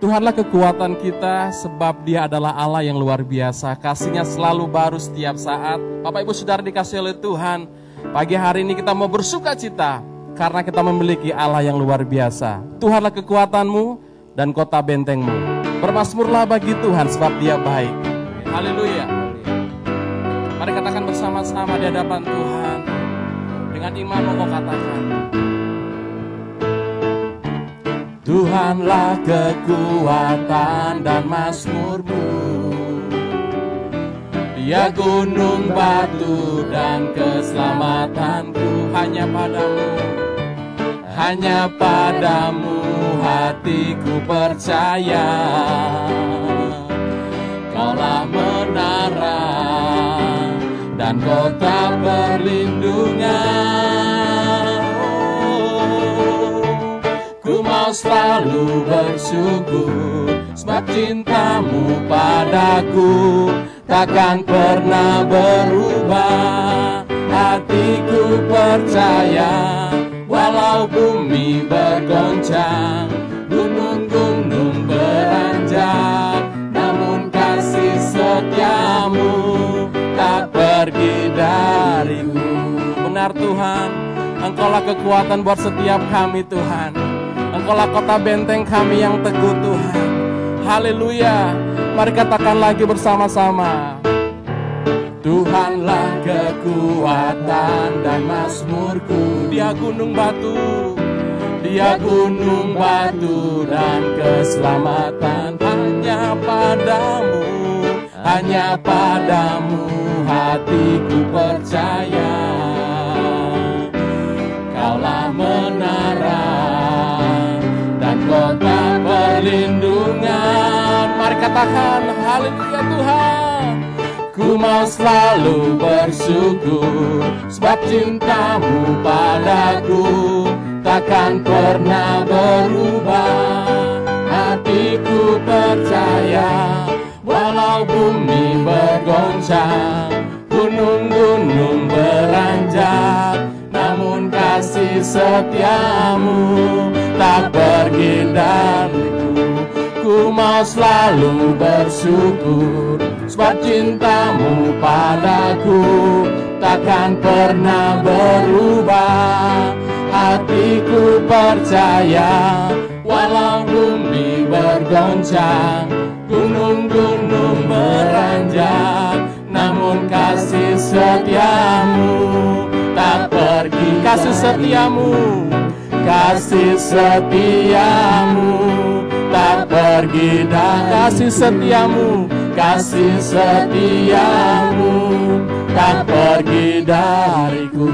Tuhanlah kekuatan kita, sebab Dia adalah Allah yang luar biasa. Kasih-Nya selalu baru setiap saat. Bapak Ibu Saudara dikasihi oleh Tuhan, pagi hari ini kita mau bersuka cita karena kita memiliki Allah yang luar biasa. Tuhanlah kekuatanmu dan kota bentengmu. Bermasmurlah bagi Tuhan sebab Dia baik. Haleluya. Mari katakan bersama-sama di hadapan Tuhan. Dengan iman mau katakan, Tuhanlah kekuatan dan mazmurmu. Dia gunung batu dan keselamatanku. Hanya padamu hatiku percaya. Kaulah menara dan kota perlindungan. Ku mau selalu bersyukur, sebab cintamu padaku takkan pernah berubah. Hatiku percaya, walau bumi bergoncang, gunung-gunung beranjak, namun kasih setiamu tak pergi dariku. Benar Tuhan, Engkaulah kekuatan buat setiap kami Tuhan. Engkaulah kota benteng kami yang teguh Tuhan. Haleluya. Mari katakan lagi bersama-sama. Tuhanlah kekuatan dan mazmurku. Dia gunung batu. Dia gunung batu dan keselamatan. Hanya padamu hatiku percaya. Kaulah menara dan kota perlindungan. Mari katakan haleluya Tuhan. Ku mau selalu bersyukur, sebab cintamu padaku takkan pernah berubah. Hatiku percaya, walau bumi bergoncang, gunung-gunung beranjak, namun kasih setiamu tak pergi dariku. Ku mau selalu bersyukur, sebab cintamu padaku takkan pernah berubah. Hatiku percaya, walau bumi bergoncang, gunung-gunung beranjak, namun kasih setiamu tak pergi. Kasih setiamu tak pergi dan kasih setiamu tak pergi dariku.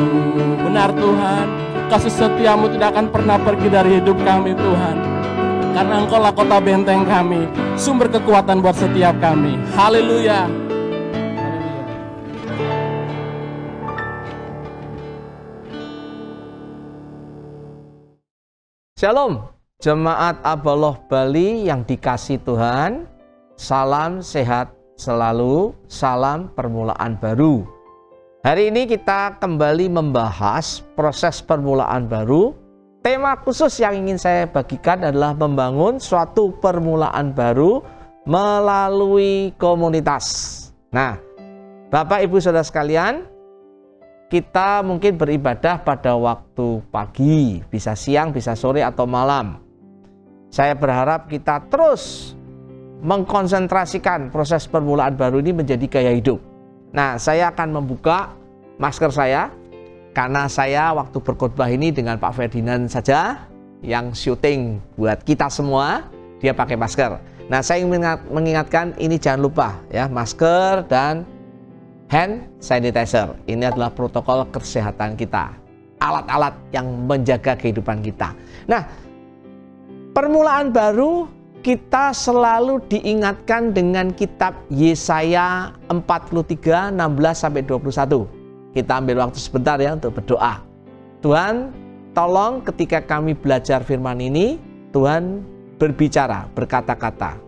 Benar Tuhan, kasih setiamu tidak akan pernah pergi dari hidup kami Tuhan. Karena Engkaulah kota benteng kami, sumber kekuatan buat setiap kami. Haleluya. Shalom, Jemaat Abaloh Bali yang dikasih Tuhan. Salam sehat selalu, salam permulaan baru. Hari ini kita kembali membahas proses permulaan baru. Tema khusus yang ingin saya bagikan adalah membangun suatu permulaan baru melalui komunitas. Nah, Bapak Ibu Saudara sekalian, kita mungkin beribadah pada waktu pagi, bisa siang, bisa sore atau malam. Saya berharap kita terus mengkonsentrasikan proses permulaan baru ini menjadi gaya hidup. Nah, saya akan membuka masker saya, karena saya waktu berkhotbah ini dengan Pak Ferdinand saja yang syuting buat kita semua, dia pakai masker. Nah, saya ingin mengingatkan ini jangan lupa ya, masker dan hand sanitizer. Ini adalah protokol kesehatan kita, alat-alat yang menjaga kehidupan kita. Nah, permulaan baru kita selalu diingatkan dengan kitab Yesaya 43, 16-21. Kita ambil waktu sebentar ya untuk berdoa. Tuhan, tolong ketika kami belajar firman ini, Tuhan berbicara, berkata-kata,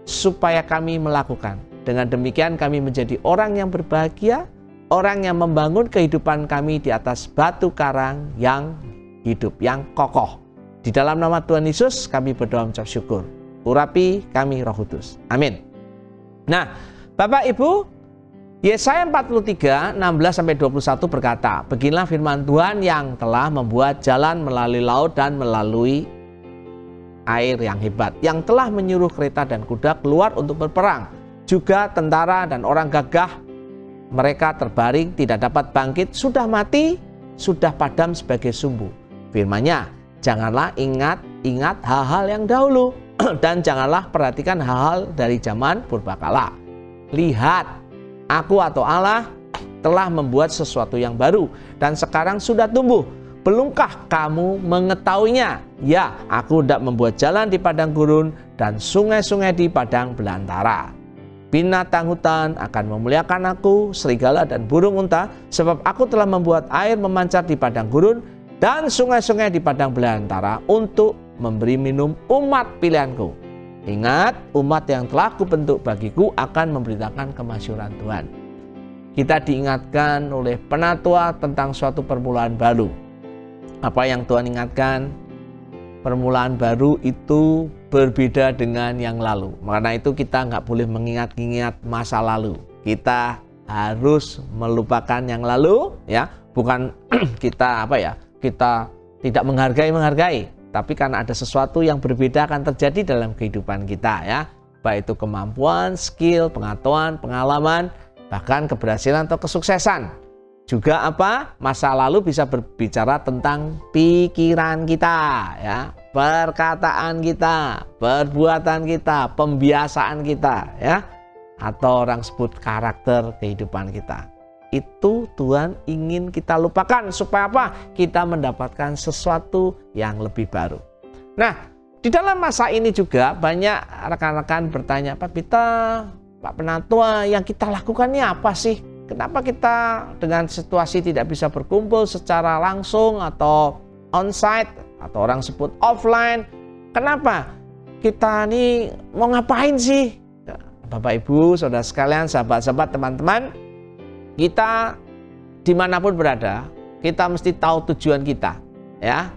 supaya kami melakukan. Dengan demikian kami menjadi orang yang berbahagia, orang yang membangun kehidupan kami di atas batu karang yang hidup, yang kokoh. Di dalam nama Tuhan Yesus kami berdoa mengucap syukur. urapi kami Roh Kudus. Amin. Nah, Bapak Ibu, Yesaya 43, 16-21 berkata, beginilah firman Tuhan yang telah membuat jalan melalui laut dan melalui air yang hebat, yang telah menyuruh kereta dan kuda keluar untuk berperang. Juga tentara dan orang gagah mereka terbaring, tidak dapat bangkit, sudah mati, sudah padam sebagai sumbu. Firman-Nya, janganlah ingat hal-hal yang dahulu, dan janganlah perhatikan hal-hal dari zaman purbakala. Lihat, aku atau Allah telah membuat sesuatu yang baru, dan sekarang sudah tumbuh. Belumkah kamu mengetahuinya? Ya, aku hendak membuat jalan di padang gurun dan sungai-sungai di padang belantara. Binatang hutan akan memuliakan aku, serigala dan burung unta, sebab aku telah membuat air memancar di padang gurun dan sungai-sungai di padang belantara untuk memberi minum umat pilihanku. Ingat, umat yang telah kubentuk bagiku akan memberitakan kemasyhuran Tuhan. Kita diingatkan oleh penatua tentang suatu permulaan baru. Apa yang Tuhan ingatkan? Permulaan baru itu berbeda dengan yang lalu. Karena itu kita nggak boleh mengingat-ingat masa lalu. Kita harus melupakan yang lalu, ya. Bukan kita kita tidak menghargai, tapi karena ada sesuatu yang berbeda akan terjadi dalam kehidupan kita, ya. Baik itu kemampuan, skill, pengetahuan, pengalaman, bahkan keberhasilan atau kesuksesan. Juga masa lalu bisa berbicara tentang pikiran kita, ya, perkataan kita, perbuatan kita, pembiasaan kita, ya, atau orang sebut karakter kehidupan kita. Itu Tuhan ingin kita lupakan supaya kita mendapatkan sesuatu yang lebih baru. Nah, di dalam masa ini juga banyak rekan-rekan bertanya, Pak Penatua, yang kita lakukan ini apa sih? Kenapa kita dengan situasi tidak bisa berkumpul secara langsung atau onsite atau orang sebut offline? Kenapa? Kita ini mau ngapain sih? Bapak Ibu, saudara sekalian, sahabat-sahabat, teman-teman, kita dimanapun berada, kita mesti tahu tujuan kita, ya.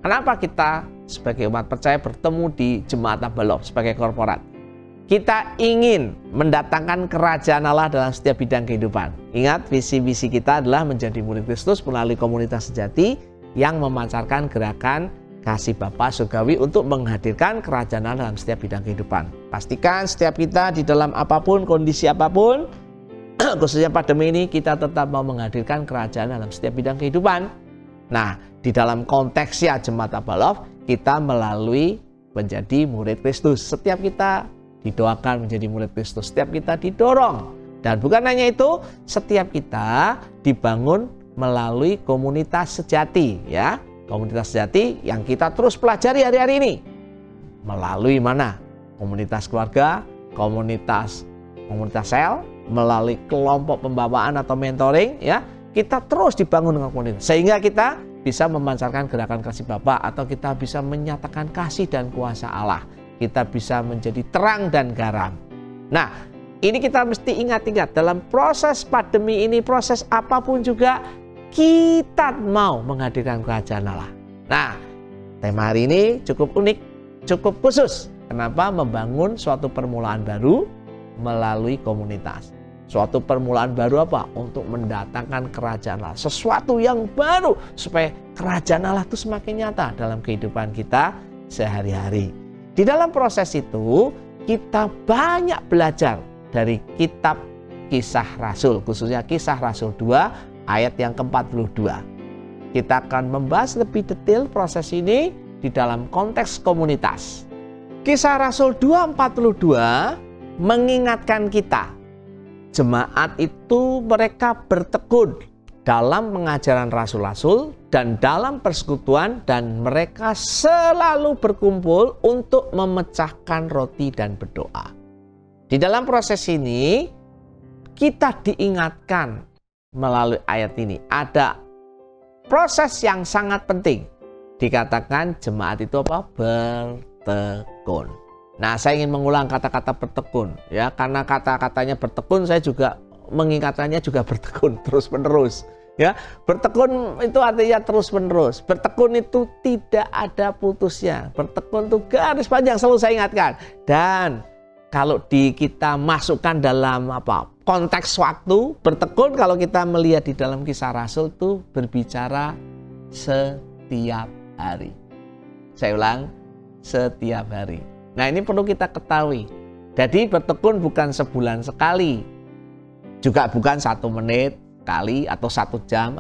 Kenapa kita sebagai umat percaya bertemu di Jemaat Abalov sebagai korporat? Kita ingin mendatangkan kerajaan Allah dalam setiap bidang kehidupan. Ingat, visi-misi kita adalah menjadi murid Kristus melalui komunitas sejati yang memancarkan gerakan kasih Bapa surgawi untuk menghadirkan kerajaan Allah dalam setiap bidang kehidupan. Pastikan setiap kita di dalam apapun, kondisi apapun, khususnya pandemi ini, kita tetap mau menghadirkan kerajaan dalam setiap bidang kehidupan. Nah, di dalam konteksnya Jemaat Abalov, kita melalui menjadi murid Kristus. Setiap kita didoakan menjadi murid Kristus, setiap kita didorong. Dan bukan hanya itu, setiap kita dibangun melalui komunitas sejati, ya. Komunitas sejati yang kita terus pelajari hari-hari ini. Melalui mana? Komunitas keluarga, komunitas sel, melalui kelompok pembawaan atau mentoring, ya. Kita terus dibangun dengan komunitas sehingga kita bisa memancarkan gerakan kasih Bapa, atau kita bisa menyatakan kasih dan kuasa Allah. Kita bisa menjadi terang dan garam. Nah, ini kita mesti ingat-ingat dalam proses pandemi ini, proses apapun juga, kita mau menghadirkan kerajaan Allah. Nah, tema hari ini cukup unik, cukup khusus. Kenapa? Membangun suatu permulaan baru melalui komunitas. Suatu permulaan baru untuk mendatangkan kerajaan Allah. Sesuatu yang baru supaya kerajaan Allah itu semakin nyata dalam kehidupan kita sehari-hari. Di dalam proses itu, kita banyak belajar dari kitab Kisah Rasul, khususnya Kisah Rasul 2 ayat yang ke-42. Kita akan membahas lebih detail proses ini di dalam konteks komunitas. Kisah Rasul 2:42 mengingatkan kita, jemaat itu mereka bertekun dalam pengajaran rasul-rasul dan dalam persekutuan, dan mereka selalu berkumpul untuk memecahkan roti dan berdoa. Di dalam proses ini kita diingatkan melalui ayat ini ada proses yang sangat penting. Dikatakan jemaat itu bertekun. Nah, saya ingin mengulang kata-kata bertekun, ya, karena kata-katanya bertekun saya juga mengingatkannya juga bertekun terus-menerus. Ya, bertekun itu artinya terus-menerus. Bertekun itu tidak ada putusnya. Bertekun itu garis panjang, selalu saya ingatkan. Dan kalau kita masukkan dalam konteks waktu, bertekun kalau kita melihat di dalam Kisah Rasul itu berbicara setiap hari. Saya ulang, setiap hari. Nah, ini perlu kita ketahui. Jadi bertekun bukan sebulan sekali, juga bukan 1 menit kali atau 1 jam,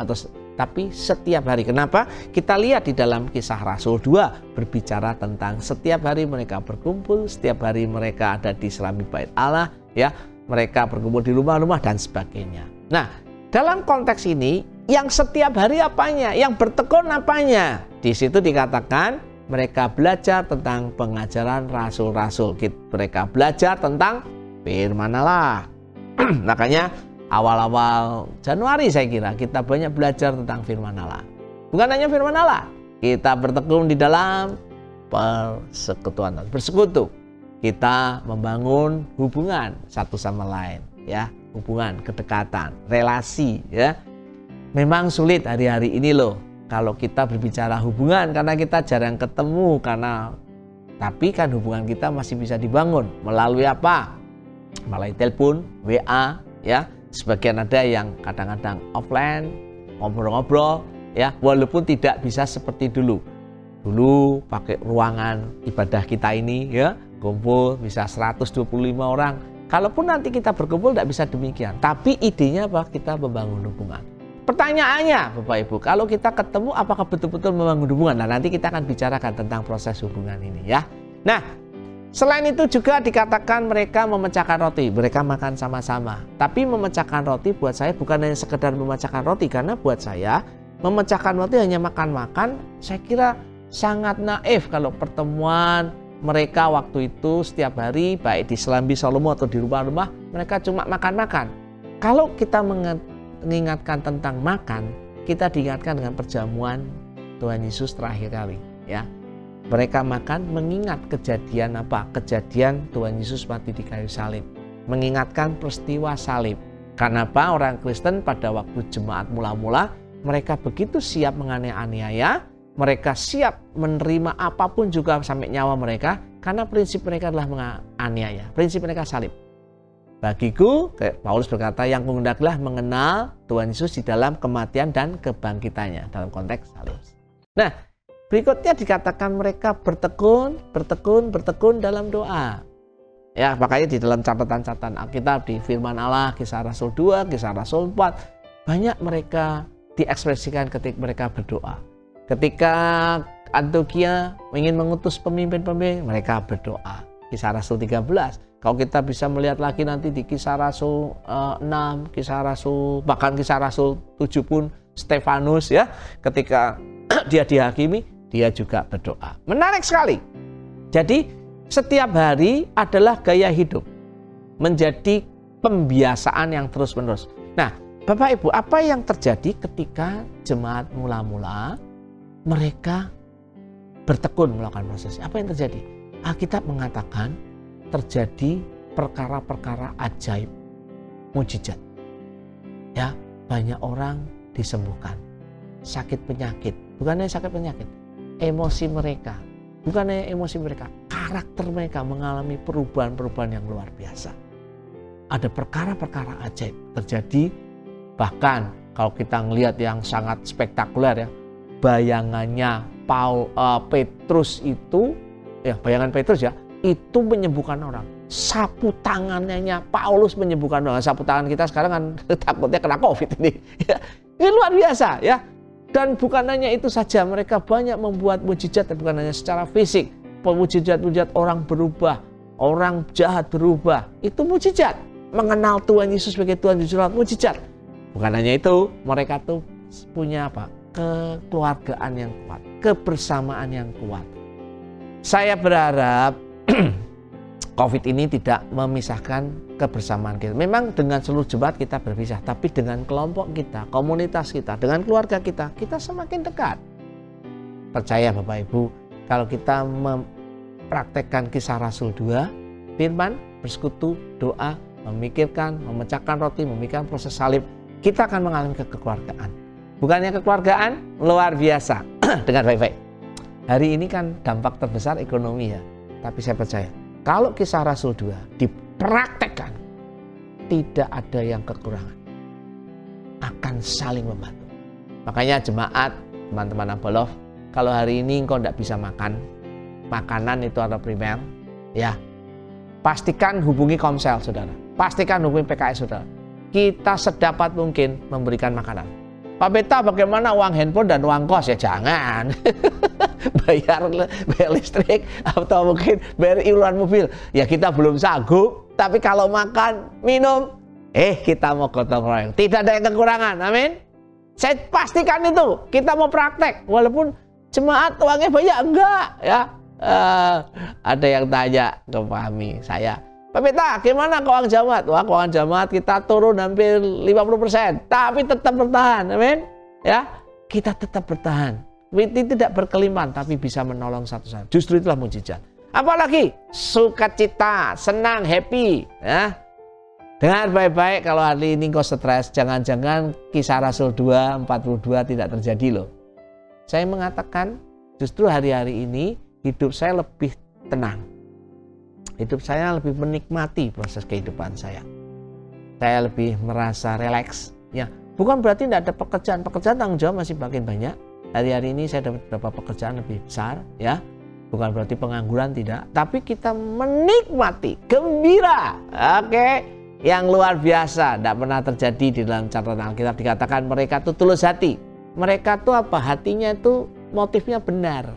tapi setiap hari. Kenapa? Kita lihat di dalam Kisah Rasul 2 berbicara tentang setiap hari mereka berkumpul, setiap hari mereka ada di selami bait Allah, ya, mereka berkumpul di rumah-rumah dan sebagainya. Nah, dalam konteks ini yang setiap hari apanya? Yang bertekun apanya? Di situ dikatakan mereka belajar tentang pengajaran rasul-rasul. Mereka belajar tentang firman Allah. Makanya awal-awal Januari saya kira kita banyak belajar tentang firman Allah. Bukan hanya firman Allah, kita bertekun di dalam persekutuan, bersekutu. Kita membangun hubungan satu sama lain, ya, hubungan, kedekatan, relasi, ya. Memang sulit hari-hari ini loh kalau kita berbicara hubungan karena kita jarang ketemu tapi kan hubungan kita masih bisa dibangun melalui apa? Melalui telepon, WA, ya. Sebagian ada yang kadang-kadang offline, ngobrol-ngobrol, ya, walaupun tidak bisa seperti dulu. Dulu pakai ruangan ibadah kita ini, ya, kumpul bisa 125 orang. Kalaupun nanti kita berkumpul tidak bisa demikian. Tapi idenya apa? Kita membangun hubungan. Pertanyaannya, Bapak Ibu, kalau kita ketemu apakah betul-betul membangun hubungan? Nah, nanti kita akan bicarakan tentang proses hubungan ini, ya. Nah, selain itu juga dikatakan mereka memecahkan roti, mereka makan sama-sama. Tapi memecahkan roti buat saya bukan hanya sekedar memecahkan roti, karena buat saya memecahkan roti hanya makan-makan, saya kira sangat naif kalau pertemuan mereka waktu itu setiap hari, baik di Selambi Salomo atau di rumah-rumah, mereka cuma makan-makan. Kalau kita mengingatkan tentang makan, kita diingatkan dengan perjamuan Tuhan Yesus terakhir kali, ya. Mereka makan mengingat kejadian apa? Kejadian Tuhan Yesus mati di kayu salib. Mengingatkan peristiwa salib. Karena apa? Orang Kristen pada waktu jemaat mula-mula, mereka begitu siap menganiaya, mereka siap menerima apapun juga sampai nyawa mereka, karena prinsip mereka adalah menganiaya. Prinsip mereka salib. Bagiku, Paulus berkata, yang kuhendaklah mengenal Tuhan Yesus di dalam kematian dan kebangkitannya. Dalam konteks salib. Nah, berikutnya dikatakan mereka bertekun dalam doa. Ya, makanya di dalam catatan-catatan Alkitab, di firman Allah, Kisah Rasul 2, Kisah Rasul 4, banyak mereka diekspresikan ketika mereka berdoa. Ketika Antioquia ingin mengutus pemimpin-pemimpin, mereka berdoa. Kisah Rasul 13. Kalau kita bisa melihat lagi nanti di Kisah Rasul 6, bahkan Kisah Rasul 7 pun Stefanus, ya, ketika dia dihakimi, dia juga berdoa. Menarik sekali. Jadi setiap hari adalah gaya hidup, menjadi pembiasaan yang terus-menerus. Nah, Bapak Ibu, apa yang terjadi ketika jemaat mula-mula mereka bertekun melakukan proses? Apa yang terjadi? Alkitab mengatakan terjadi perkara-perkara ajaib, mujizat. Ya, banyak orang disembuhkan. Sakit penyakit, bukan hanya sakit penyakit, emosi mereka, bukan hanya emosi mereka, karakter mereka mengalami perubahan-perubahan yang luar biasa. Ada perkara-perkara ajaib terjadi, bahkan kalau kita melihat yang sangat spektakuler, ya, bayangannya Petrus itu, ya, bayangan Petrus, ya, itu menyembuhkan orang. Sapu tangannya Paulus menyembuhkan orang. Sapu tangan kita sekarang kan takutnya kena COVID ini. Ini luar biasa, ya. Dan bukan hanya itu saja, mereka banyak membuat mujizat, bukan hanya secara fisik. Mujizat-mujizat orang berubah, orang jahat berubah. Itu mujizat. Mengenal Tuhan Yesus sebagai Tuhan Yesus, mujizat. Bukan hanya itu, mereka tuh punya apa? Kekeluargaan yang kuat, kebersamaan yang kuat. Saya berharap COVID ini tidak memisahkan kebersamaan kita. Memang dengan seluruh jemaat kita berpisah, tapi dengan kelompok kita, komunitas kita, dengan keluarga kita, kita semakin dekat. Percaya Bapak Ibu, kalau kita mempraktekkan Kisah Rasul 2, firman, bersekutu, doa, memikirkan, memecahkan roti, memikirkan proses salib, kita akan mengalami kekeluargaan. Bukannya kekeluargaan luar biasa. Dengar baik-baik. Hari ini kan dampak terbesar ekonomi ya. Tapi saya percaya kalau Kisah Rasul 2 dipraktekkan, tidak ada yang kekurangan. Akan saling membantu. Makanya jemaat, teman-teman Abolov, kalau hari ini engkau tidak bisa makan, makanan itu ada primer, ya, pastikan hubungi Komsel, saudara. Pastikan hubungi PKS, saudara. Kita sedapat mungkin memberikan makanan. Pak Beta, bagaimana uang handphone dan uang kos? Ya jangan. bayar listrik atau mungkin bayar iuran mobil. Ya kita belum sanggup. Tapi kalau makan, minum, kita mau gotong royong. Tidak ada yang kekurangan. Amin. Saya pastikan itu. Kita mau praktek. Walaupun jemaat uangnya banyak, enggak. Ya. Ada yang tanya ke kami, saya, Pak Beta, gimana keuangan jamaat? Wah, keuangan jamaat kita turun hampir 50%, tapi tetap bertahan, amin. Ya, kita tetap bertahan. Tidak berkelimpahan, tapi bisa menolong satu sama. Justru itulah mujizat. Apalagi sukacita, senang, happy. Ya. Dengar baik-baik, kalau hari ini kau stres, jangan-jangan Kisah Rasul 2:42 tidak terjadi loh. Saya mengatakan, justru hari-hari ini hidup saya lebih tenang. Hidup saya lebih menikmati proses kehidupan saya. Saya lebih merasa rileks. Ya, bukan berarti tidak ada pekerjaan. Pekerjaan tanggung jawab masih makin banyak. Hari-hari ini saya dapat beberapa pekerjaan lebih besar. Ya, bukan berarti pengangguran, tidak. Tapi kita menikmati, gembira. Oke, yang luar biasa. Tidak pernah terjadi di dalam catatan Alkitab. Dikatakan mereka itu tulus hati. Mereka tuh apa? Hatinya itu motifnya benar.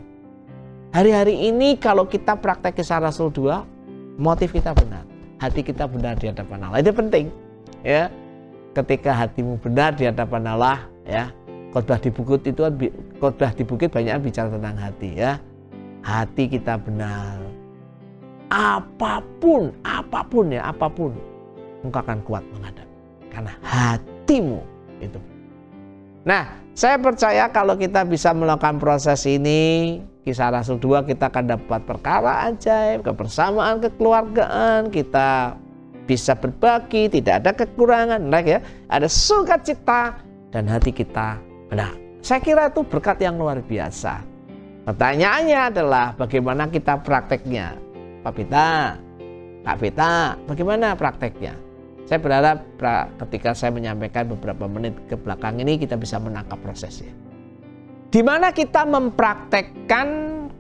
Hari-hari ini kalau kita praktek Kisah Rasul 2, motif kita benar, hati kita benar di hadapan Allah. Itu penting, ya. Ketika hatimu benar di hadapan Allah, ya. Khotbah di bukit itu, khotbah di bukit banyak bicara tentang hati, ya. Hati kita benar. Apapun, engkau akan kuat menghadapi, karena hatimu itu. Nah, saya percaya kalau kita bisa melakukan proses ini, Kisah Rasul 2, kita akan dapat perkara ajaib, kebersamaan, kekeluargaan, kita bisa berbagi, tidak ada kekurangan, ya, ada sukacita dan hati kita benar. Saya kira itu berkat yang luar biasa. Pertanyaannya adalah bagaimana kita prakteknya, Pak Beta, bagaimana prakteknya? Saya berharap ketika saya menyampaikan beberapa menit ke belakang ini kita bisa menangkap prosesnya. Di mana kita mempraktekkan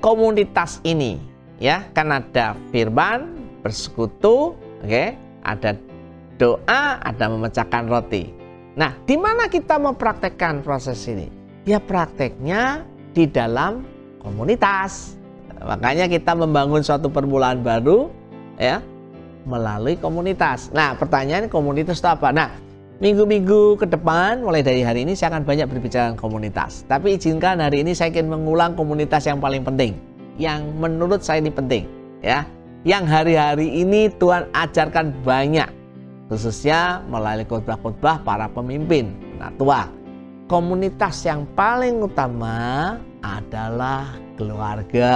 komunitas ini, ya, kan ada firman, bersekutu, ada doa, ada memecahkan roti. Nah, di mana kita mempraktekkan proses ini? Ya, prakteknya di dalam komunitas. Makanya kita membangun suatu permulaan baru, ya, melalui komunitas. Nah, pertanyaan komunitas itu apa? Nah, minggu-minggu ke depan, mulai dari hari ini saya akan banyak berbicara tentang komunitas. Tapi izinkan hari ini saya ingin mengulang komunitas yang paling penting, yang menurut saya ini penting, ya. Yang hari-hari ini Tuhan ajarkan banyak, khususnya melalui khotbah-khotbah para pemimpin, penatua. Komunitas yang paling utama adalah keluarga,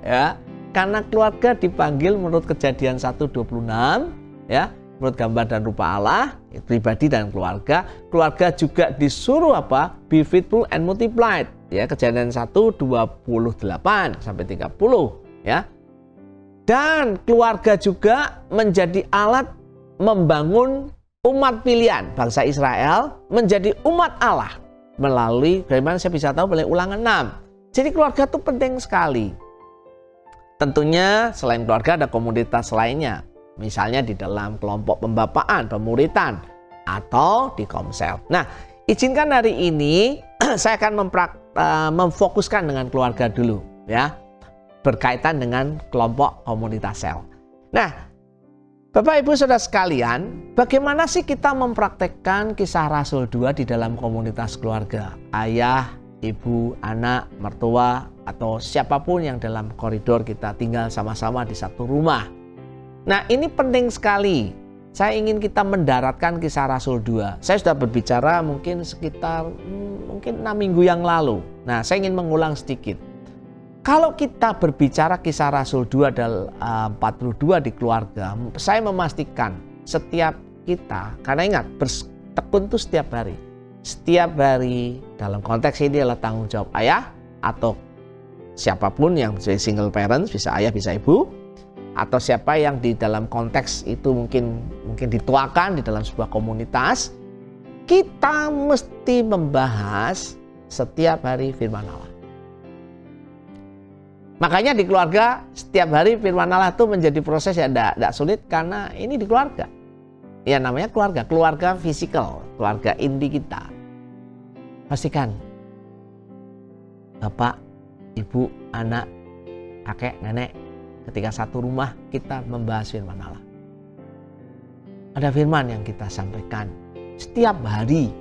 ya. Karena keluarga dipanggil menurut Kejadian 1:26, ya. Menurut gambar dan rupa Allah, pribadi dan keluarga. Keluarga juga disuruh apa? Be fruitful and multiplied. Ya, Kejadian 1:28 sampai 30, ya. Dan keluarga juga menjadi alat membangun umat pilihan bangsa Israel menjadi umat Allah melalui, bagaimana saya bisa tahu, melalui Ulangan 6. Jadi keluarga itu penting sekali. Tentunya selain keluarga ada komunitas lainnya. Misalnya di dalam kelompok pembapaan, pemuritan, atau di Komsel. Nah, izinkan hari ini saya akan memfokuskan dengan keluarga dulu, ya, berkaitan dengan kelompok komunitas sel. Nah, Bapak Ibu Saudara sekalian, bagaimana sih kita mempraktekkan Kisah Rasul 2 di dalam komunitas keluarga? Ayah, ibu, anak, mertua, atau siapapun yang dalam koridor kita tinggal sama-sama di satu rumah. Nah, ini penting sekali. Saya ingin kita mendaratkan Kisah Rasul 2. Saya sudah berbicara mungkin sekitar 6 minggu yang lalu. Nah, saya ingin mengulang sedikit. Kalau kita berbicara Kisah Rasul 2 dan 42 di keluarga, saya memastikan setiap kita, karena ingat, bertekun itu setiap hari. setiap hari dalam konteks ini adalah tanggung jawab ayah atau siapapun yang menjadi single parents, bisa ayah, bisa ibu, atau siapa yang di dalam konteks itu mungkin dituakan di dalam sebuah komunitas, kita mesti membahas setiap hari firman Allah. Makanya di keluarga setiap hari firman Allah itu menjadi proses yang tidak sulit karena ini di keluarga. Ya namanya keluarga fisikal, keluarga inti kita. Pastikan bapak, ibu, anak, kakek, nenek, ketika satu rumah kita membahas firman Allah. Ada firman yang kita sampaikan setiap hari.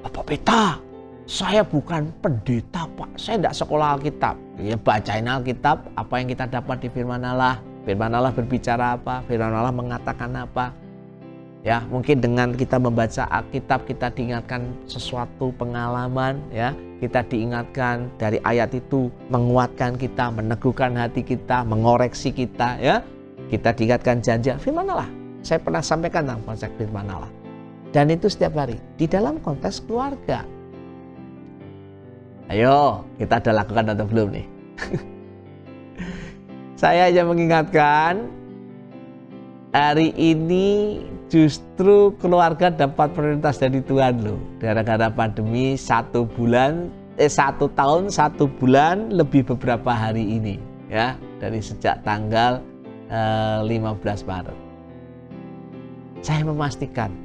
Bapak Peta, saya bukan pendeta Pak, saya tidak sekolah Alkitab. Ya bacain Alkitab, apa yang kita dapat di firman Allah. Firman Allah berbicara apa, firman Allah mengatakan apa. Ya, mungkin dengan kita membaca Alkitab kita diingatkan sesuatu pengalaman, ya. Kita diingatkan dari ayat itu menguatkan kita, meneguhkan hati kita, mengoreksi kita, ya. Kita diingatkan janji firman Allah. Saya pernah sampaikan tentang konsep firman Allah. Dan itu setiap hari di dalam konteks keluarga. Ayo, kita ada lakukan atau belum nih? Saya hanya mengingatkan, hari ini justru keluarga dapat prioritas dari Tuhan loh. Gara-gara pandemi 1 tahun 1 bulan lebih beberapa hari ini, ya, dari sejak tanggal 15 Maret. Saya memastikan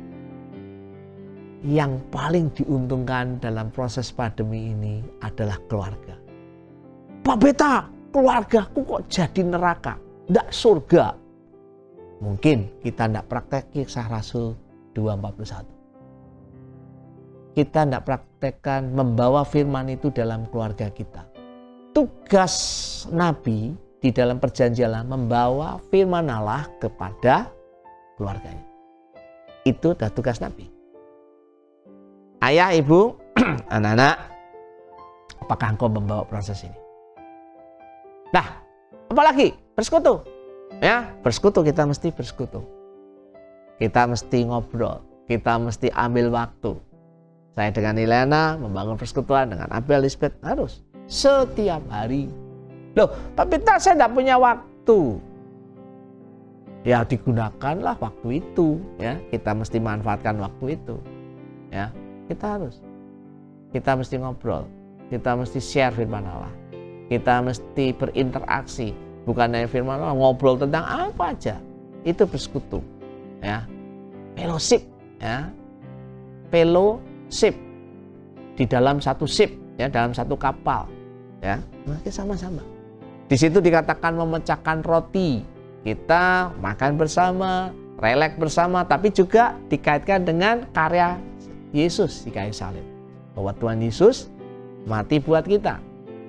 yang paling diuntungkan dalam proses pandemi ini adalah keluarga. Pak Beta, keluargaku kok jadi neraka, tidak surga. Mungkin kita tidak praktek Kisah Rasul 2:41. Kita tidak praktekkan membawa firman itu dalam keluarga kita. Tugas Nabi di dalam perjanjian membawa firman Allah kepada keluarganya. Itu adalah tugas Nabi. Ayah, ibu, anak-anak, apakah engkau membawa proses ini? Nah, apalagi bersekutu. Ya, bersekutu kita mesti bersekutu. Kita mesti ngobrol, kita mesti ambil waktu. Saya dengan Ilena membangun persekutuan dengan Abel, Lisbeth harus setiap hari. Loh, Pak Peter saya tidak punya waktu. Ya digunakanlah waktu itu, ya. Kita mesti manfaatkan waktu itu. Ya, kita mesti ngobrol. Kita mesti share firman Allah. Kita mesti berinteraksi, bukan hanya firman Allah, ngobrol tentang apa aja. Itu bersekutu, ya. Fellowship, ya. Fellowship di dalam satu ship, ya, dalam satu kapal, ya. Maka sama-sama. Di situ dikatakan memecahkan roti. Kita makan bersama, relaks bersama, tapi juga dikaitkan dengan karya Yesus di kayu salib. Bahwa Tuhan Yesus mati buat kita.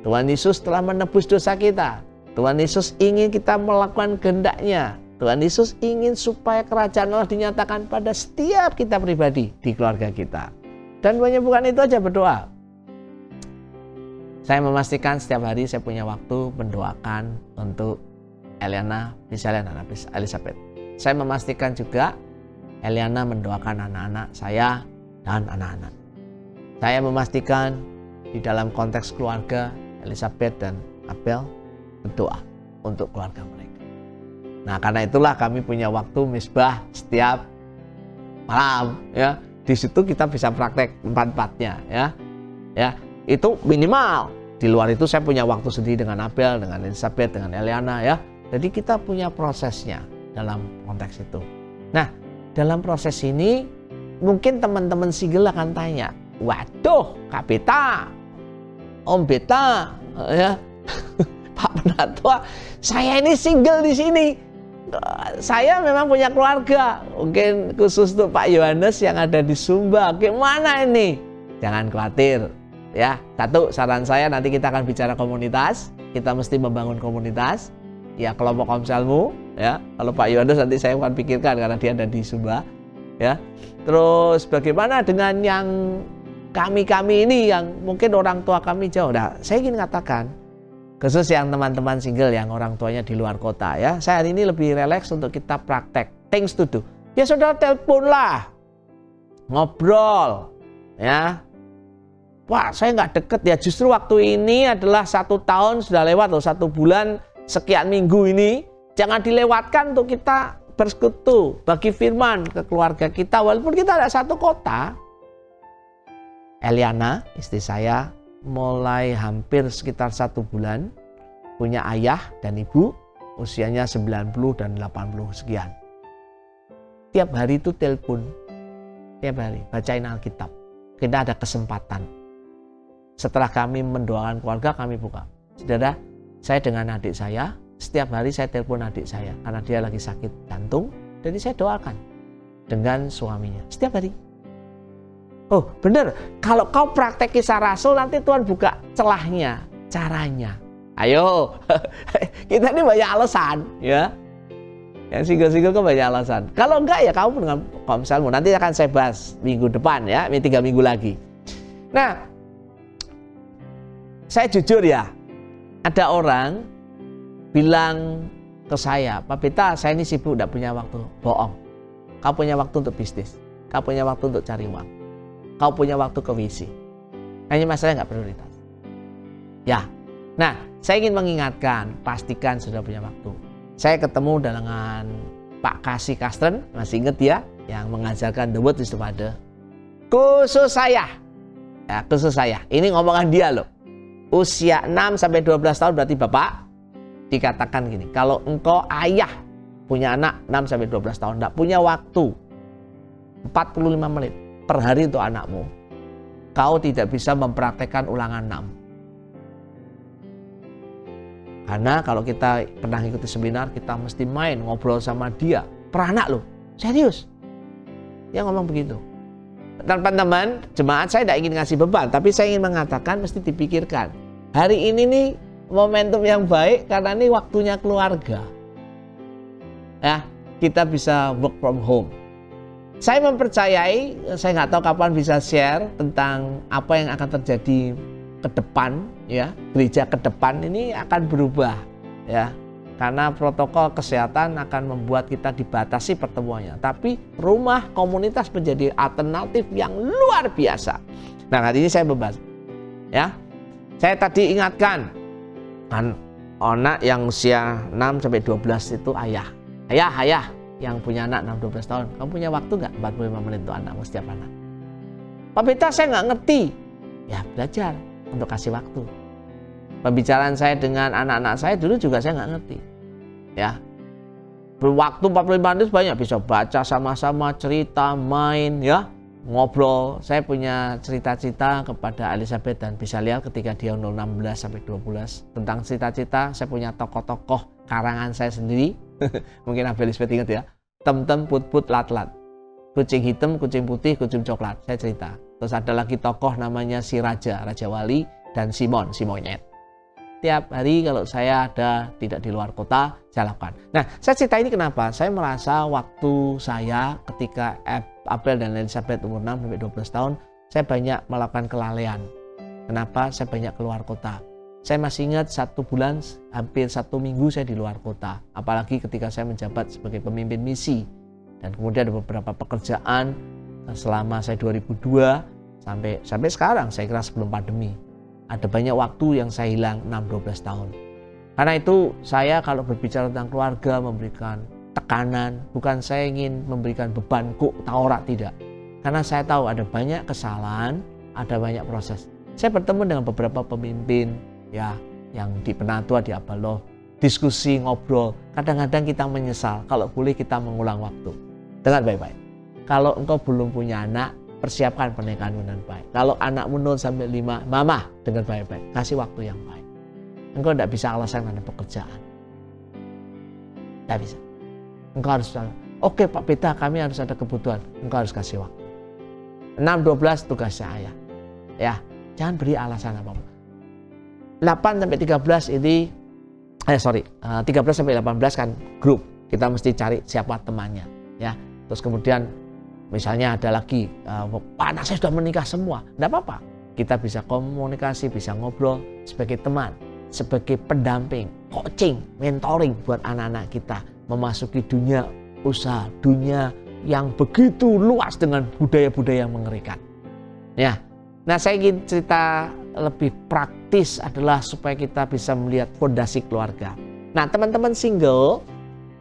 Tuhan Yesus telah menebus dosa kita. Tuhan Yesus ingin kita melakukan kehendak-Nya. Tuhan Yesus ingin supaya kerajaan Allah dinyatakan pada setiap kita pribadi di keluarga kita. Dan bukan itu aja, berdoa. Saya memastikan setiap hari saya punya waktu mendoakan untuk Eliana, misalnya anak Elizabeth. Saya memastikan juga Eliana mendoakan anak-anak saya dan anak-anak. Saya memastikan di dalam konteks keluarga Elizabeth dan Abel berdoa untuk keluarga mereka. Nah, karena itulah kami punya waktu misbah setiap malam, ya. Di situ kita bisa praktek 4-4-nya, ya. Ya, itu minimal. Di luar itu saya punya waktu sendiri dengan Abel, dengan Elizabeth, dengan Eliana, ya. Jadi kita punya prosesnya dalam konteks itu. Nah, dalam proses ini mungkin teman-teman single akan tanya, waduh, Kak Beta, Om Beta, ya, Pak Penatua, saya ini single di sini. Saya memang punya keluarga. Mungkin khusus untuk Pak Yohanes yang ada di Sumba. Gimana ini? Jangan khawatir, ya. Satu, saran saya nanti kita akan bicara komunitas. Kita mesti membangun komunitas. Ya, kelompok komselmu, ya. Kalau Pak Yohanes nanti saya akan pikirkan karena dia ada di Sumba, ya. Terus bagaimana dengan yang kami ini yang mungkin orang tua kami jauh? Nah, saya ingin katakan khusus yang teman-teman single yang orang tuanya di luar kota, ya. Saya hari ini lebih rileks untuk kita praktek things to do. Ya saudara, teleponlah, ngobrol, ya. Wah, saya nggak deket ya. Justru waktu ini adalah 1 tahun sudah lewat loh, 1 bulan sekian minggu ini. Jangan dilewatkan untuk kita bersekutu, bagi firman ke keluarga kita. Walaupun kita ada satu kota. Eliana, istri saya, mulai hampir sekitar 1 bulan punya ayah dan ibu, usianya 90 dan 80 sekian. Tiap hari itu telepon, tiap hari bacain Alkitab. Kita ada kesempatan. Setelah kami mendoakan keluarga, kami buka. Saudara, saya dengan adik saya, setiap hari saya telepon adik saya karena dia lagi sakit jantung, jadi saya doakan dengan suaminya setiap hari. Oh benar, kalau kau praktek Kisah Rasul nanti Tuhan buka celahnya, caranya. Ayo, kita ini banyak alasan, ya. Yang single-single kan banyak alasan. Kalau enggak ya kamu dengan komselmu. Nanti akan saya bahas minggu depan ya, 3 minggu lagi. Nah, saya jujur ya, ada orang bilang ke saya, Pak Pita, saya ini sibuk, tidak punya waktu. Bohong. Kau punya waktu untuk bisnis. Kau punya waktu untuk cari uang. Kau punya waktu ke WC. Hanya masalah nggak prioritas. Ya. Nah, saya ingin mengingatkan, pastikan sudah punya waktu. Saya ketemu dengan Pak Kasih Kastren, masih ingat ya, yang mengajarkan The Word is the Father. Khusus saya. Ya, khusus saya. Ini ngomongan dia loh. Usia 6-12 tahun berarti Bapak dikatakan gini, kalau engkau ayah punya anak 6-12 tahun, tidak punya waktu 45 menit per hari untuk anakmu, kau tidak bisa mempraktekkan ulangan 6. Karena kalau kita pernah ikuti seminar, kita mesti main ngobrol sama dia, peranak loh, serius. Dia ngomong begitu. Teman-teman, jemaat, saya tidak ingin ngasih beban, tapi saya ingin mengatakan mesti dipikirkan. Hari ini nih momentum yang baik karena ini waktunya keluarga. Ya, kita bisa work from home. Saya mempercayai, saya nggak tahu kapan bisa share tentang apa yang akan terjadi ke depan, ya. Gereja ke depan ini akan berubah, ya. Karena protokol kesehatan akan membuat kita dibatasi pertemuannya. Tapi rumah komunitas menjadi alternatif yang luar biasa. Nah, hari ini saya membahas. Ya, saya tadi ingatkan, kan anak yang usia 6-12 itu ayah. Ayah yang punya anak 6-12 tahun. Kamu punya waktu nggak 45 menit untuk anakmu setiap anak? Pak Peter, saya nggak ngerti. Ya, belajar untuk kasih waktu. Pembicaraan saya dengan anak-anak saya dulu juga saya nggak ngerti, ya. Berwaktu 45 menit banyak, bisa baca sama-sama, cerita, main, ya, ngobrol. Saya punya cerita-cerita kepada Elizabeth dan bisa lihat ketika dia umur 16-12 tentang cerita-cerita. Saya punya tokoh-tokoh karangan saya sendiri. Mungkin Elizabeth ingat ya, Tem-tem, Put-put, Lat-lat, kucing hitam, kucing putih, kucing coklat. Saya cerita. Terus ada lagi tokoh namanya si Raja Wali, dan Simon, si monyet. Tiap hari kalau saya ada tidak di luar kota, saya lakukan. Nah, saya cerita ini kenapa? Saya merasa waktu saya ketika Abel dan Elizabeth umur 6-12 tahun, saya banyak melakukan kelalaian. Kenapa? Saya banyak keluar kota. Saya masih ingat 1 bulan, hampir 1 minggu saya di luar kota. Apalagi ketika saya menjabat sebagai pemimpin misi. Dan kemudian ada beberapa pekerjaan selama saya 2002 sampai sekarang, saya kira sebelum pandemi. Ada banyak waktu yang saya hilang 6-12 tahun. Karena itu saya kalau berbicara tentang keluarga memberikan tekanan, bukan saya ingin memberikan beban kok Taurat, tidak. Karena saya tahu ada banyak kesalahan, ada banyak proses. Saya bertemu dengan beberapa pemimpin ya yang di Penatua, di Abaloh, diskusi, ngobrol. Kadang-kadang kita menyesal, kalau boleh kita mengulang waktu. Dengar baik-baik. Kalau engkau belum punya anak, persiapkan pernikahanmu dengan baik. Kalau anakmu 0-5, mama, dengar baik-baik, kasih waktu yang baik. Engkau tidak bisa alasan karena pekerjaan. Tidak bisa. Engkau harus, oke Pak Pita, kami harus ada kebutuhan. Engkau harus kasih waktu. 6-12 tugasnya ayah. Ya, jangan beri alasan apapun. 8-13 ini, 13-18 kan grup. Kita mesti cari siapa temannya. Ya, terus kemudian misalnya ada lagi, anak saya sudah menikah semua. Tidak apa-apa. Kita bisa komunikasi, bisa ngobrol sebagai teman, sebagai pendamping, coaching, mentoring buat anak-anak kita memasuki dunia usaha, dunia yang begitu luas dengan budaya-budaya yang mengerikan. Ya. Nah, saya ingin cerita lebih praktis adalah supaya kita bisa melihat fondasi keluarga. Nah, teman-teman single,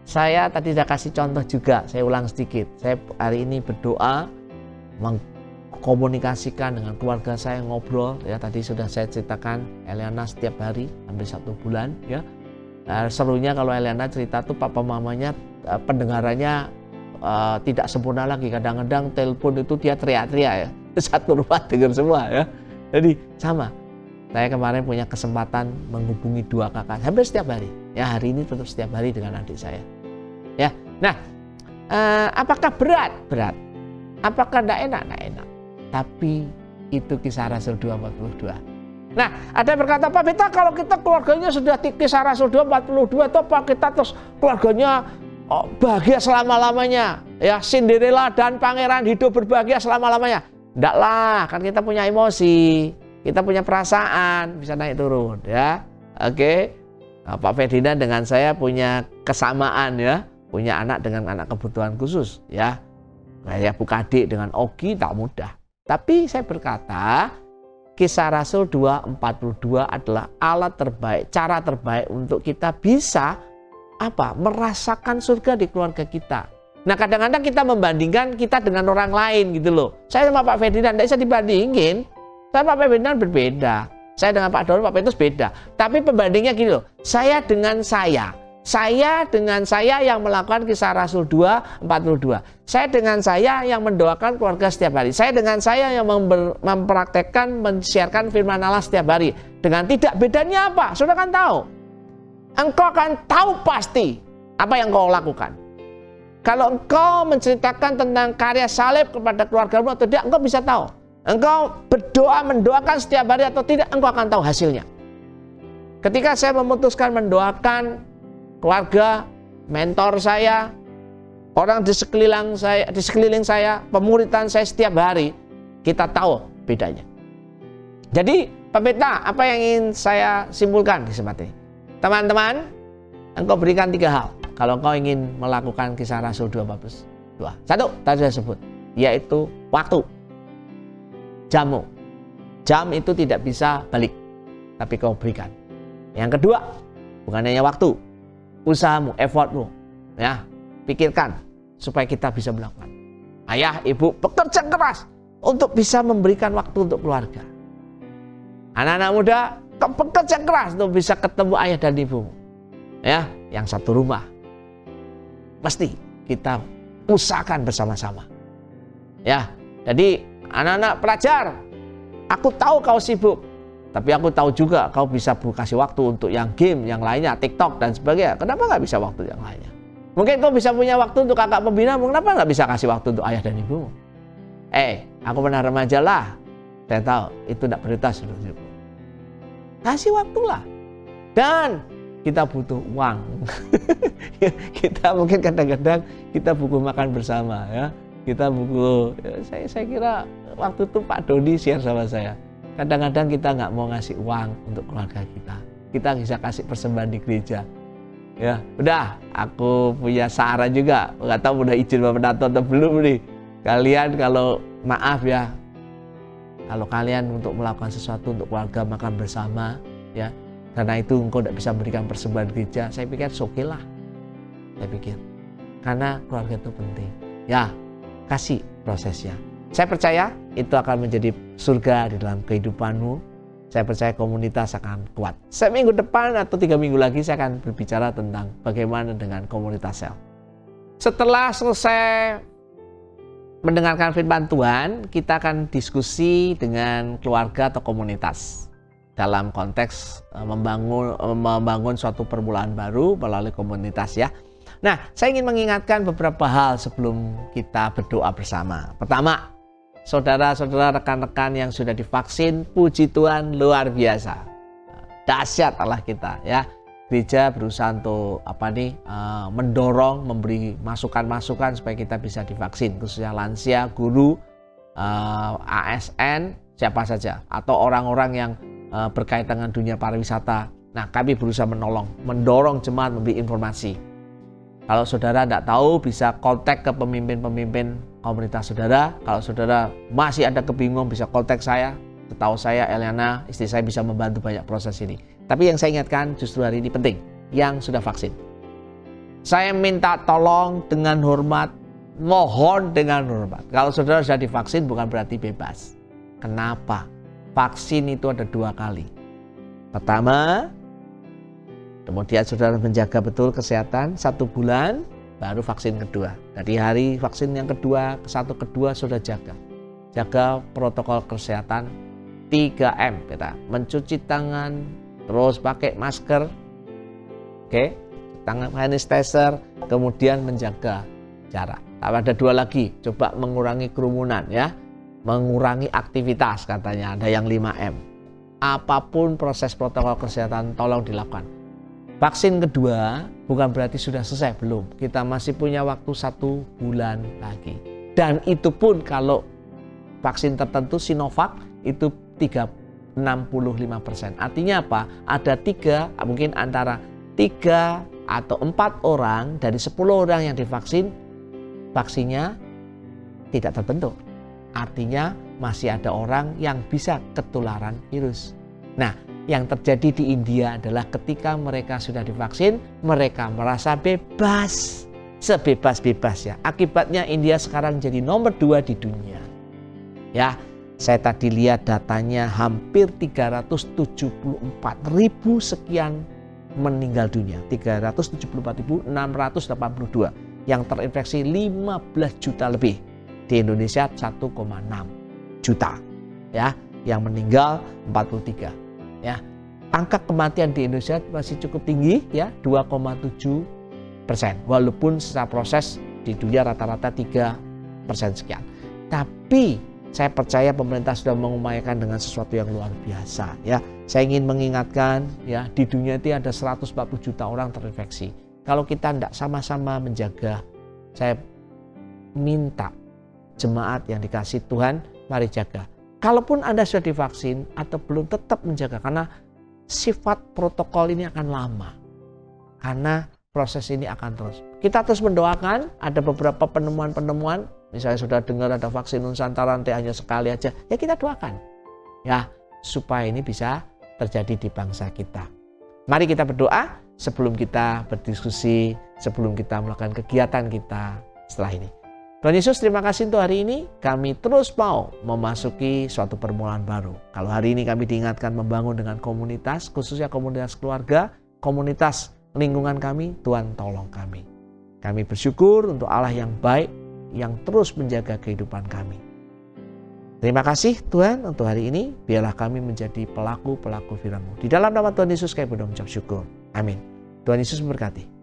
saya tadi sudah kasih contoh juga, saya ulang sedikit. Saya hari ini berdoa mengkomunikasikan dengan keluarga saya, ngobrol ya, tadi sudah saya ceritakan Eliana setiap hari hampir 1 bulan ya. Nah, serunya kalau Eliana cerita tuh papa mamanya pendengarannya tidak sempurna lagi. Kadang-kadang telepon itu dia teriak-teriak ya. Satu rumah dengar semua ya. Jadi sama. Saya kemarin punya kesempatan menghubungi 2 kakak hampir setiap hari. Ya, hari ini tetap setiap hari dengan adik saya. Ya. Nah, apakah berat? Berat. Apakah tidak enak? Tidak enak. Tapi itu Kisah Rasul 2:42. Nah, ada yang berkata, Pak Beta, kalau kita keluarganya sudah Kisah Rasul 2:42, atau Pak kita terus keluarganya bahagia selama-lamanya. Ya, Cinderella dan pangeran hidup berbahagia selama-lamanya. Enggaklah, kan kita punya emosi, kita punya perasaan, bisa naik turun ya. Oke. Nah, Pak Ferdinand dengan saya punya kesamaan ya, punya anak dengan anak kebutuhan khusus ya. Saya buka adik dengan Ogi tak mudah. Tapi saya berkata, Kisah Rasul 2:42 adalah alat terbaik, cara terbaik untuk kita bisa merasakan surga di keluarga kita. Nah, kadang-kadang kita membandingkan kita dengan orang lain gitu loh. Saya sama Pak Ferdinand tidak bisa dibandingin. Saya Pak Ferdinand berbeda. Saya dengan Pak Dono, Pak Petrus beda. Tapi pembandingnya gini loh. Saya dengan saya. Saya dengan saya yang melakukan Kisah Rasul 2:42. Saya dengan saya yang mendoakan keluarga setiap hari. Saya dengan saya yang mempraktekkan, mensiarkan firman Allah setiap hari. Dengan tidak, bedanya apa? Sudah kan tahu. Engkau akan tahu pasti apa yang kau lakukan. Kalau engkau menceritakan tentang karya salib kepada keluargamu atau tidak, engkau bisa tahu. Engkau berdoa, mendoakan setiap hari atau tidak, engkau akan tahu hasilnya. Ketika saya memutuskan mendoakan keluarga, mentor saya, orang di sekeliling saya, pemuritan saya setiap hari, kita tahu bedanya. Jadi, Pak Beta, apa yang ingin saya simpulkan di kesempatan ini? Teman-teman, engkau berikan 3 hal kalau engkau ingin melakukan Kisah Rasul 2:42. 1, tadi saya sebut, yaitu waktu. Jamu. Jam itu tidak bisa balik, tapi kau berikan. Yang kedua, bukan hanya waktu, usahamu, effortmu, ya, pikirkan supaya kita bisa melakukan. Ayah, ibu bekerja keras untuk bisa memberikan waktu untuk keluarga. Anak-anak muda, bekerja keras untuk bisa ketemu ayah dan ibumu. Ya, yang satu rumah. Pasti kita usahakan bersama-sama. Ya, jadi anak-anak pelajar, aku tahu kau sibuk, tapi aku tahu juga kau bisa kasih waktu untuk yang game, yang lainnya, TikTok dan sebagainya. Kenapa nggak bisa waktu yang lainnya? Mungkin kau bisa punya waktu untuk kakak pembina, kenapa nggak bisa kasih waktu untuk ayah dan ibumu? Aku pernah remaja lah, saya tahu itu tidak prioritas untuk hidupku. Kasih waktulah. Dan kita butuh uang. Kita mungkin kadang-kadang kita butuh makan bersama ya. Kita butuh, saya kira waktu itu Pak Doni share sama saya. Kadang-kadang kita nggak mau ngasih uang untuk keluarga kita. Kita bisa kasih persembahan di gereja. Ya, udah, aku punya saran juga. Nggak tahu udah izin Bapak Dato atau belum nih. Kalian kalau maaf ya, kalau kalian untuk melakukan sesuatu untuk keluarga makan bersama, ya, karena itu engkau tidak bisa memberikan persembahan gereja, saya pikir oke lah. Saya pikir, karena keluarga itu penting. Ya, kasih prosesnya. Saya percaya itu akan menjadi surga di dalam kehidupanmu. Saya percaya komunitas akan kuat. Seminggu depan atau 3 minggu lagi saya akan berbicara tentang bagaimana dengan komunitas sel. Setelah selesai mendengarkan firman Tuhan, kita akan diskusi dengan keluarga atau komunitas dalam konteks membangun suatu permulaan baru melalui komunitas ya. Nah, saya ingin mengingatkan beberapa hal sebelum kita berdoa bersama. Pertama, saudara-saudara, rekan-rekan yang sudah divaksin, puji Tuhan luar biasa. Dahsyat Allah kita ya. Gereja berusaha untuk mendorong, memberi masukan-masukan supaya kita bisa divaksin, khususnya lansia, guru, ASN, siapa saja, atau orang-orang yang berkaitan dengan dunia pariwisata. Nah, kami berusaha mendorong jemaat memberi informasi. Kalau saudara tidak tahu, bisa kontak ke pemimpin-pemimpin komunitas saudara. Kalau saudara masih ada kebingungan, bisa kontak saya. Setahu saya, Eliana, istri saya, bisa membantu banyak proses ini. Tapi yang saya ingatkan justru hari ini penting, yang sudah vaksin. Saya minta tolong dengan hormat, mohon dengan hormat. Kalau saudara sudah divaksin bukan berarti bebas. Kenapa? Vaksin itu ada 2 kali. Pertama, kemudian saudara menjaga betul kesehatan 1 bulan, baru vaksin kedua. Dari hari vaksin yang kedua ke 1 kedua sudah jaga. Jaga protokol kesehatan 3M kita. Mencuci tangan, terus pakai masker, oke, tangan sanitizer, kemudian menjaga jarak. Tapi ada 2 lagi, coba mengurangi kerumunan ya. Mengurangi aktivitas katanya, ada yang 5M. Apapun proses protokol kesehatan tolong dilakukan. Vaksin kedua bukan berarti sudah selesai, belum. Kita masih punya waktu 1 bulan lagi. Dan itu pun kalau vaksin tertentu Sinovac itu 65%. Artinya apa? Ada 3, mungkin antara 3 atau 4 orang dari 10 orang yang divaksin, vaksinnya tidak terbentuk. Artinya masih ada orang yang bisa ketularan virus. Nah, yang terjadi di India adalah ketika mereka sudah divaksin, mereka merasa bebas, sebebas-bebasnya. Akibatnya India sekarang jadi nomor 2 di dunia. Ya, saya tadi lihat datanya hampir 374.000 sekian meninggal dunia. 374.682 yang terinfeksi 15 juta lebih. Di Indonesia 1,6 juta ya, yang meninggal 43 ya. Angka kematian di Indonesia masih cukup tinggi ya, 2,7%. Walaupun secara proses di dunia rata-rata 3% sekian. Tapi saya percaya pemerintah sudah mengupayakan dengan sesuatu yang luar biasa ya. Saya ingin mengingatkan ya, di dunia itu ada 140 juta orang terinfeksi. Kalau kita tidak sama-sama menjaga, saya minta jemaat yang dikasih Tuhan, mari jaga. Kalaupun Anda sudah divaksin atau belum, tetap menjaga. Karena sifat protokol ini akan lama. Karena proses ini akan terus. Kita terus mendoakan, ada beberapa penemuan-penemuan. Misalnya sudah dengar ada vaksin Nusantara nanti hanya sekali aja. Ya kita doakan. Ya, supaya ini bisa terjadi di bangsa kita. Mari kita berdoa sebelum kita berdiskusi, sebelum kita melakukan kegiatan kita setelah ini. Tuhan Yesus, terima kasih untuk hari ini. Kami terus mau memasuki suatu permulaan baru. Kalau hari ini kami diingatkan membangun dengan komunitas, khususnya komunitas keluarga, komunitas lingkungan kami, Tuhan tolong kami. Kami bersyukur untuk Allah yang baik, yang terus menjaga kehidupan kami. Terima kasih Tuhan untuk hari ini. Biarlah kami menjadi pelaku-pelaku firman-Mu. Di dalam nama Tuhan Yesus kami berdoa mengucap syukur. Amin. Tuhan Yesus memberkati.